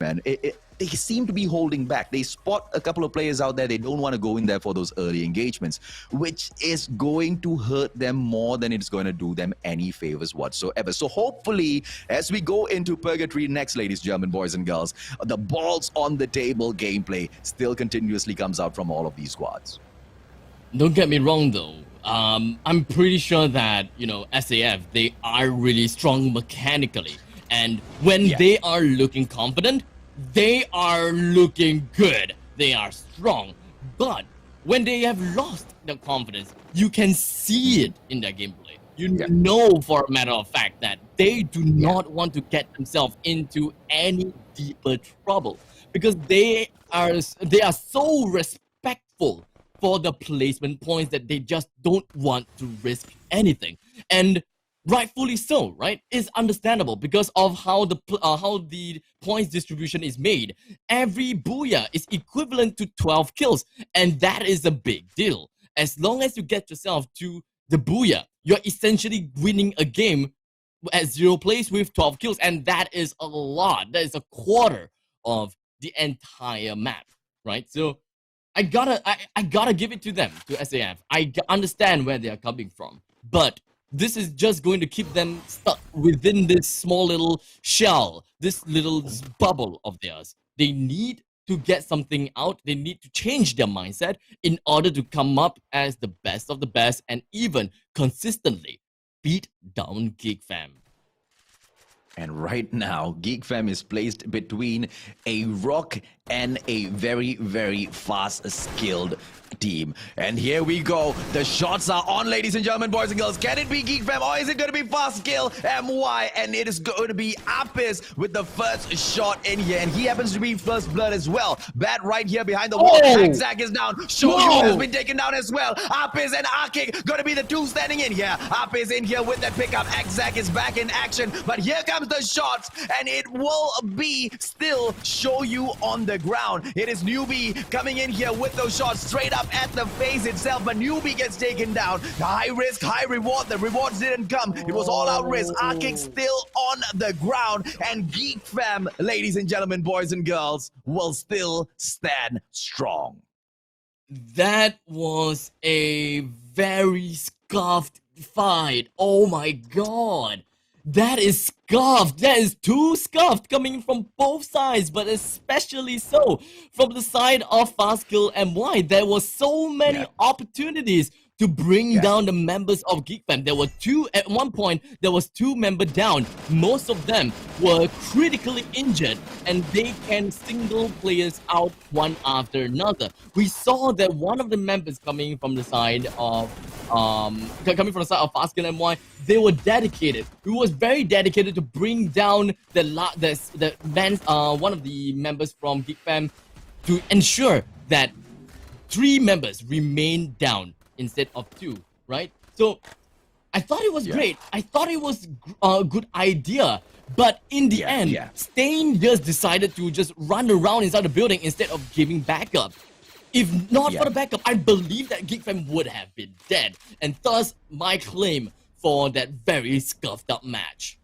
man. They seem to be holding back. They spot a couple of players out there. They don't want to go in there for those early engagements, which is going to hurt them more than it's going to do them any favors whatsoever. So hopefully, as we go into Purgatory next, ladies, German boys and girls, the balls on the table gameplay still continuously comes out from all of these squads. Don't get me wrong though. I'm pretty sure that, SAF, they are really strong mechanically. And when they are looking confident, they are looking good. They are strong. But when they have lost their confidence, you can see it in their gameplay. You know for a matter of fact that they do not want to get themselves into any deeper trouble because they are so respectful for the placement points that they just don't want to risk anything. And rightfully so, right? It's understandable because of how the points distribution is made. Every booyah is equivalent to 12 kills, and that is a big deal. As long as you get yourself to the booyah, you're essentially winning a game at 0 plays with 12 kills, and that is a lot. That is a quarter of the entire map, right? So I gotta give it to them, to SAF. I understand where they are coming from, but this is just going to keep them stuck within this small little shell, this little bubble of theirs. They need to get something out. They need to change their mindset in order to come up as the best of the best and even consistently beat down GeekFam. And right now, GeekFam is placed between a rock and a very, very fast, skilled team. And here we go. The shots are on, ladies and gentlemen, boys and girls. Can it be GeekFam or is it going to be Fast Skill MY? And it is going to be Apis with the first shot in here. And he happens to be first blood as well. Bat right here behind the wall. Zach is down. Shoyu has been taken down as well. Apis and Arkik going to be the two standing in here. Apis in here with that pickup. Zach is back in action. But here comes the shots. And it will be still Shoyu on the ground. It is Newbie coming in here with those shots straight up at the face itself, but Newbie gets taken down. High risk, high reward. The rewards didn't come. It was all out risk. Arkik still on the ground, and GeekFam, ladies and gentlemen, boys and girls, will still stand strong. That was a very scuffed fight. Oh my god. That is scuffed. That is too scuffed coming from both sides, but especially so from the side of Fastkill MY. There were so many opportunities to bring down the members of GeekFam. There were two, at one point, there was 2 members down. Most of them were critically injured, and they can single players out one after another. We saw that one of the members coming from the side of Fastkill MY, they were dedicated. He was very dedicated to bring down one of the members from GeekFam to ensure that 3 members remain down instead of 2, right? So I thought it was great. I thought it was a good idea. But in the end, Stain just decided to just run around inside the building instead of giving backup. If not for the backup, I believe that GeekFam would have been dead. And thus, my claim for that very scuffed up match.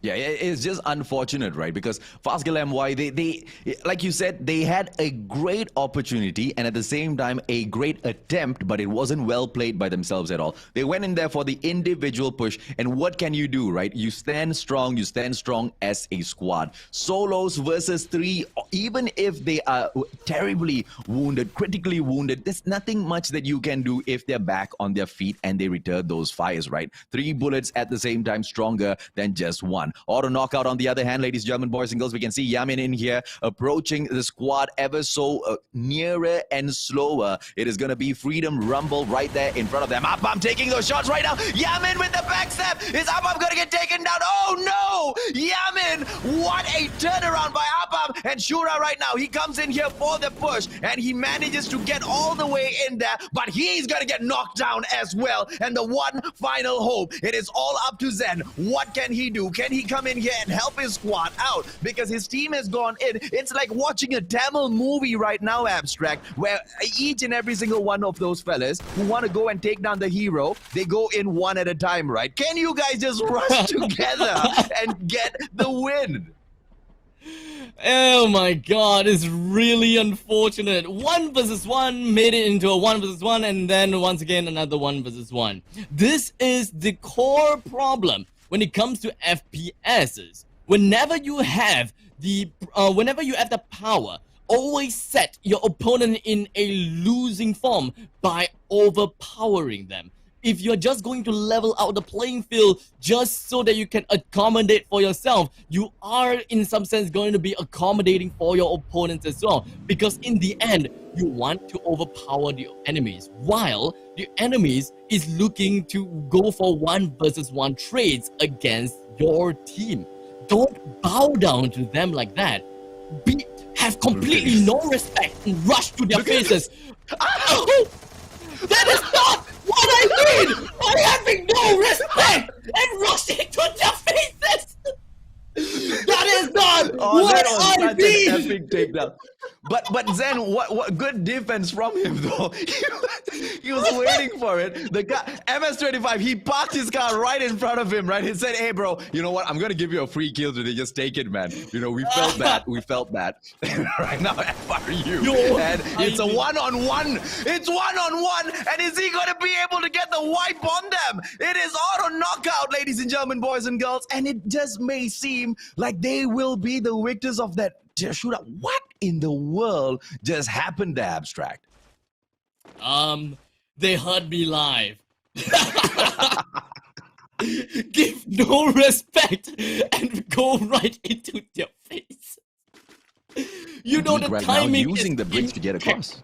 Yeah, it's just unfortunate, right? Because Fastkill MY, they, like you said, they had a great opportunity and at the same time a great attempt, but it wasn't well played by themselves at all. They went in there for the individual push, and what can you do, right? You stand strong as a squad. Solos versus 3, even if they are terribly wounded, critically wounded, there's nothing much that you can do if they're back on their feet and they return those fires, right? 3 bullets at the same time stronger than just 1. Auto knockout on the other hand, ladies, German boys and girls, we can see Yamin in here approaching the squad ever so nearer and slower. It is going to be Freedom Rumble right there in front of them. Apam taking those shots right now. Yamin with the backstep. Is Apam going to get taken down? Oh no! Yamin, what a turnaround by Apam. And Shura right now, he comes in here for the push and he manages to get all the way in there, but he's going to get knocked down as well. And the one final hope, it is all up to Zen. What can he do? Can he come in here and help his squad out? Because his team has gone in. It's like watching a Tamil movie right now, Abstract, where each and every single one of those fellas who want to go and take down the hero, they go in one at a time, right? Can you guys just rush together and get the win? Oh my god, it's really unfortunate. 1 versus 1 made it into a 1 versus 1, and then once again another 1 versus 1. This is the core problem when it comes to FPSs. Whenever you have the power, always set your opponent in a losing form by overpowering them. If you're just going to level out the playing field just so that you can accommodate for yourself, you are in some sense going to be accommodating for your opponents as well. Because in the end, you want to overpower the enemies, while the enemies is looking to go for 1 versus 1 trades against your team. Don't bow down to them like that. Have completely no respect and rush to their faces. Oh, that is not what I mean by having no respect and rushing to their faces. That is not what I mean. An epic takedown. But Zen, what good defense from him though. He was waiting for it. The guy MS-25, he parked his car right in front of him, right? He said, "Hey bro, you know what? I'm gonna give you a free kill today. Just take it, man." You know, we felt that. We felt that. Right now, FRU. And it's a one-on-one. It's one-on-one. And is he gonna be able to get the wipe on them? It is auto knockout, ladies and gentlemen, boys and girls. And it just may seem like they will be the victors of that shootout. What in the world just happened to Abstract? They heard me live. Give no respect and go right into their face. You know the right timing now using is the bridge to get across.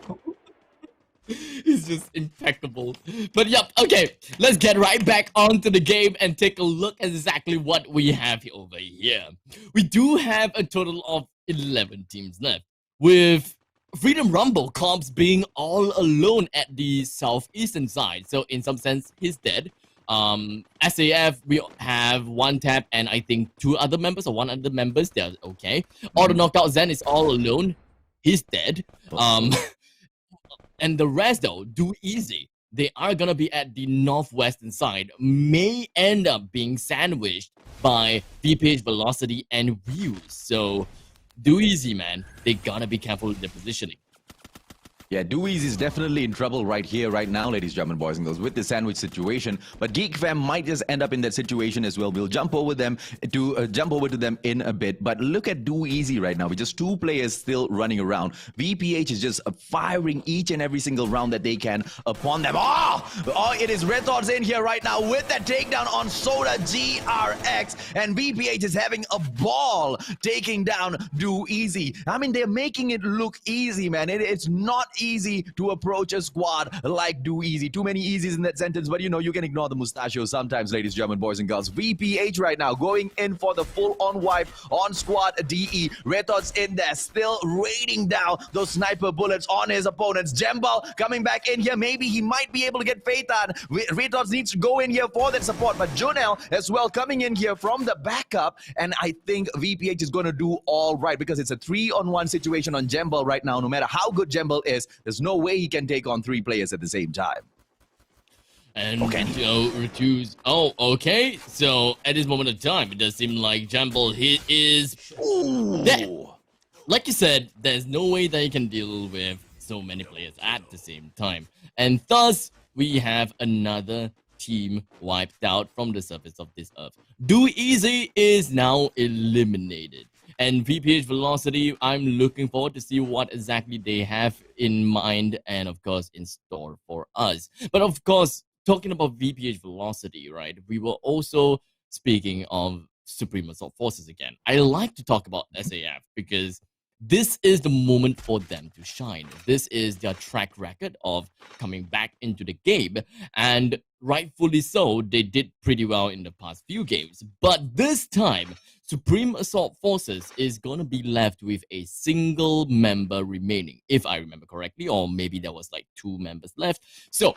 It's just impeccable. But yep, okay, let's get right back onto the game and take a look at exactly what we have over here. We do have a total of 11 teams left, with Freedom Rumble Comps being all alone at the southeastern side. So in some sense, he's dead. SAF, we have 1 tap and I think 2 other members or 1 other members. They're okay. Auto Knockout Zen is all alone. He's dead. And the rest though, do easy. They are gonna be at the northwestern side. May end up being sandwiched by VPH Velocity and Views. So do easy, man. They gotta be careful with their positioning. Yeah, Dewey's is definitely in trouble right here, right now, ladies and gentlemen, boys and girls, with the sandwich situation. But Geek Fam might just end up in that situation as well. We'll jump over them to them in a bit. But look at Do Easy right now with just 2 players still running around. VPH is just firing each and every single round that they can upon them. Oh, it is Red Thoughts in here right now with that takedown on Soda GRX, and VPH is having a ball taking down Do Easy. I mean, they're making it look easy, man. It's not easy to approach a squad like Do Easy. Too many easies in that sentence, but you know, you can ignore the mustachios sometimes, ladies and gentlemen, boys and girls. VPH right now going in for the full-on wipe on squad DE. Red Thoughts in there, still raining down those sniper bullets on his opponents. Jembal coming back in here. Maybe he might be able to get Faithan. Red Thoughts needs to go in here for that support, but Junel as well coming in here from the backup, and I think VPH is going to do all right because it's a 3-on-1 situation on Jembal right now. No matter how good Jembal is, there's no way he can take on 3 players at the same time. And Retu's. Oh, okay. So at this moment of time, it does seem like Jambal is dead. Like you said, there's no way that he can deal with so many players at the same time, and thus we have another team wiped out from the surface of this earth. Do Easy is now eliminated. And VPH Velocity, I'm looking forward to see what exactly they have in mind and, of course, in store for us. But, of course, talking about VPH Velocity, right, we were also speaking of Supreme Assault Forces again. I like to talk about SAF because this is the moment for them to shine. This is their track record of coming back into the game. And rightfully so, they did pretty well in the past few games. But this time, Supreme Assault Forces is going to be left with a single member remaining, if I remember correctly, or maybe there was like 2 members left. So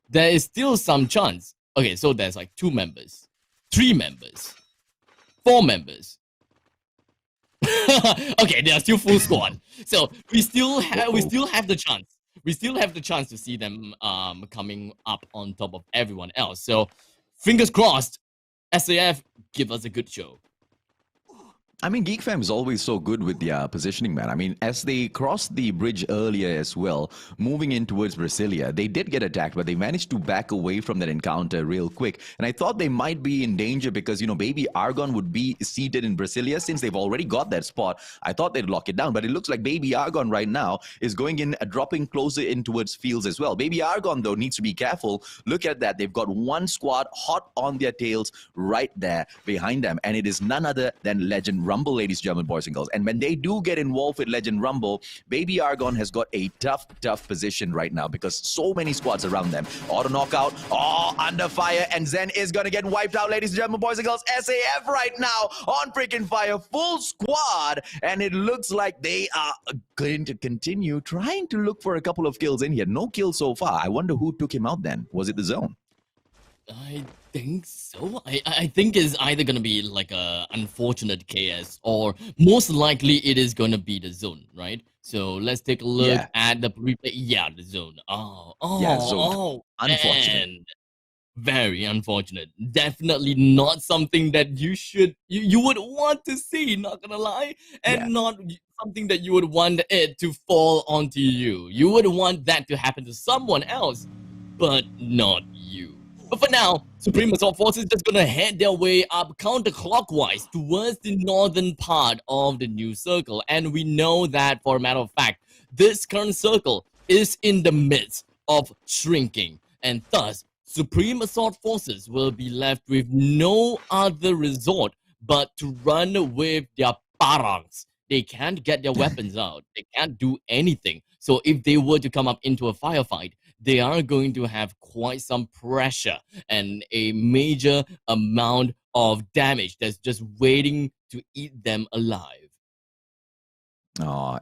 there is still some chance. Okay, so there's like 2 members, 3 members, 4 members. Okay, they are still full squad. So we still have the chance. We still have the chance to see them coming up on top of everyone else. So fingers crossed, SAF give us a good show. I mean, Geek Fam is always so good with their positioning, man. I mean, as they crossed the bridge earlier as well, moving in towards Brasilia, they did get attacked, but they managed to back away from that encounter real quick. And I thought they might be in danger because, you know, Baby Argon would be seated in Brasilia since they've already got that spot. I thought they'd lock it down, but it looks like Baby Argon right now is going in, dropping closer in towards Fields as well. Baby Argon, though, needs to be careful. Look at that. They've got one squad hot on their tails right there behind them, and it is none other than Legend Rumble, ladies and gentlemen, boys and girls. And when they do get involved with Legend Rumble, Baby Argon has got a tough position right now because so many squads around them. Auto knockout, under fire, and Zen is going to get wiped out, ladies and gentlemen, boys and girls. SAF right now on freaking fire, full squad, and it looks like they are going to continue trying to look for a couple of kills in here. No kills so far. I wonder who took him out then. Was it the zone? I think so. I think it's either going to be like a unfortunate KS or most likely it is going to be the zone, right? So let's take a look at the replay. Yeah, the zone. Zone. Unfortunate. Man. Very unfortunate. Definitely not something that you would want to see, not gonna lie, and not something that you would want it to fall onto you. You would want that to happen to someone else, but not you. But for now, Supreme Assault Force is just gonna head their way up counterclockwise towards the northern part of the new circle, and we know that for a matter of fact, this current circle is in the midst of shrinking, and thus Supreme Assault Forces will be left with no other resort but to run with their parangs. They can't get their weapons out. They can't do anything. So if they were to come up into a firefight, they are going to have quite some pressure and a major amount of damage that's just waiting to eat them alive.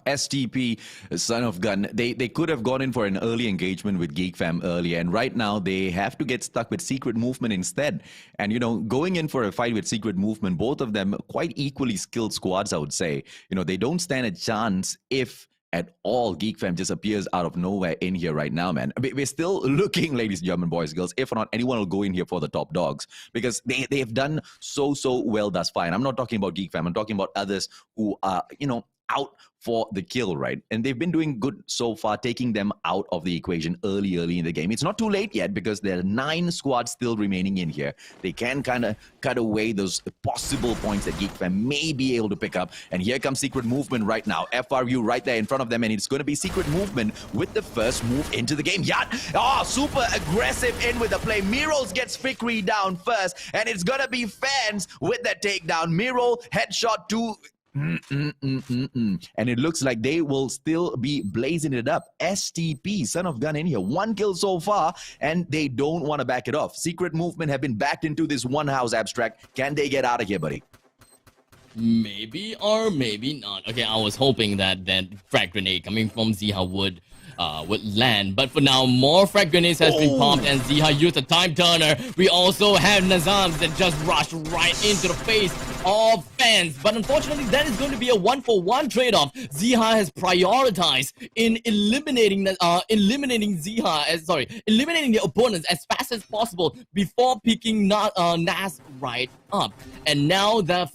STP, Son of Gun, they could have gone in for an early engagement with Geek Fam earlier, and right now they have to get stuck with Secret Movement instead. And, you know, going in for a fight with Secret Movement, both of them quite equally skilled squads, I would say. You know, they don't stand a chance if at all Geek Fam just appears out of nowhere in here right now, man. We're still looking, ladies and gentlemen, boys and girls, if or not anyone will go in here for the top dogs, because they've done so well thus far. And I'm not talking about Geek Fam, I'm talking about others who are, you know, out for the kill, right? And they've been doing good so far, taking them out of the equation early in the game. It's not too late yet because there are 9 squads still remaining in here. They can kind of cut away those possible points that Geek Fam may be able to pick up. And here comes Secret Movement right now. FRU right there in front of them, and it's going to be Secret Movement with the first move into the game. Yat, super aggressive in with the play. Miros gets Fikri down first, and it's going to be Fans with that takedown. Miro headshot to and it looks like they will still be blazing it up. STP, Son of Gun in here. 1 kill so far, and they don't want to back it off. Secret Movement have been backed into this one house, Abstract. Can they get out of here, buddy? Maybe or maybe not. Okay, I was hoping that frag grenade coming from Ziha would land, but for now more frag grenades has been popped and Ziha used a time turner. We also have Nazams that just rushed right into the face of Fans, but unfortunately that is going to be a 1-for-1 trade-off. Ziha has prioritized in eliminating the opponents as fast as possible before picking Nas right up. And now that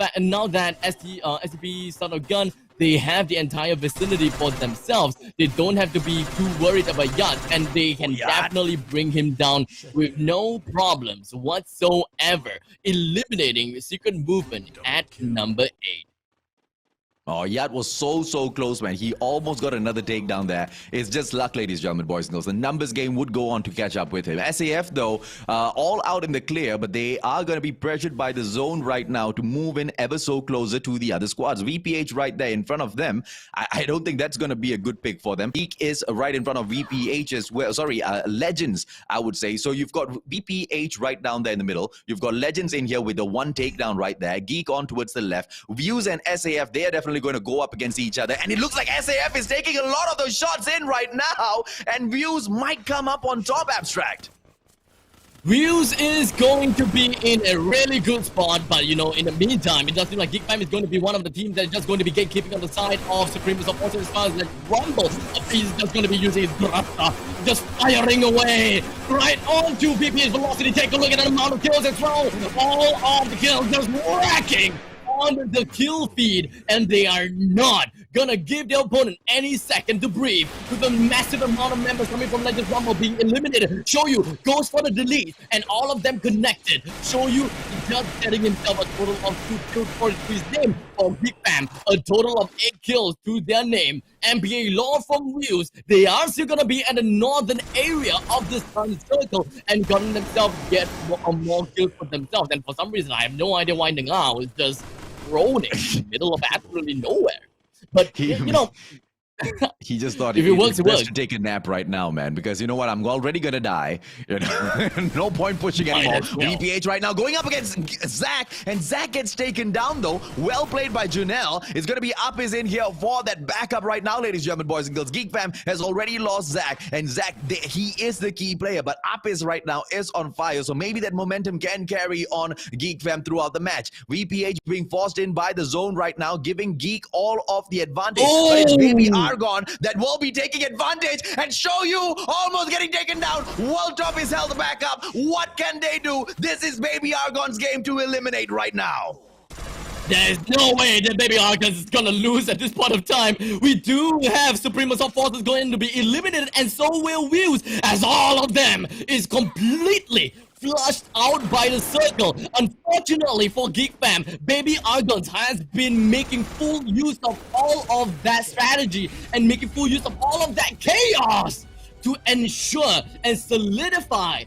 STP Son of Gun, they have the entire vicinity for themselves. They don't have to be too worried about Yat, and they can definitely bring him down with no problems whatsoever, eliminating Secret Movement at number 8. Yat was so close, man. He almost got another takedown there. It's just luck, ladies and gentlemen, boys and girls. The numbers game would go on to catch up with him. SAF, though, all out in the clear, but they are going to be pressured by the zone right now to move in ever so closer to the other squads. VPH right there in front of them. I don't think that's going to be a good pick for them. Geek is right in front of VPH as well. Sorry, Legends, I would say. So you've got VPH right down there in the middle. You've got Legends in here with the 1 takedown right there. Geek on towards the left. Views and SAF, they are definitely going to go up against each other, and it looks like SAF is taking a lot of those shots in right now, and Views might come up on top, Abstract. Views is going to be in a really good spot, but you know, in the meantime, it does seem like Geek Fam is going to be one of the teams that's just going to be gatekeeping on the side of Supreme Assault Forces as far as like Rumble. He's just going to be using his Grapta, just firing away right onto VP's velocity. Take a look at the amount of kills as well. All of the kills just wrecking on the kill feed, and they are not gonna give their opponent any second to breathe. With a massive amount of members coming from Legends Rumble being eliminated, Shoyu goes for the delete, and all of them connected. Shoyu just getting himself a total of 2 kills for his name for Big Fam, a total of 8 kills to their name. NBA Law from Wheels, they are still gonna be at the northern area of the Sun Circle and gonna themselves get more kills for themselves. And for some reason, I have no idea why Ngao is just droning in the middle of absolutely nowhere. But, you know, he just thought if it works, it's best to take a nap right now, man, because you know what? I'm already gonna die. You know? No point pushing anymore. VPH right now going up against Zach, and Zach gets taken down though. Well played by Junel. It's gonna be Up is in here for that backup right now, ladies and gentlemen, boys and girls. Geek Fam has already lost Zach, and Zach, he is the key player, but Up is right now is on fire, so maybe that momentum can carry on Geek Fam throughout the match. VPH being forced in by the zone right now, giving Geek all of the advantage. But it's Baby Argon that will be taking advantage, and Shoyu almost getting taken down. World Top is held back up. What can they do? This is Baby Argon's game to eliminate right now. There's no way that Baby Argon is gonna lose at this point of time. We do have Supreme Assault Forces going to be eliminated, and so will Wheels, as all of them is completely flushed out by the circle. Unfortunately for Geek Fam, Baby Argon has been making full use of all of that strategy and making full use of all of that chaos to ensure and solidify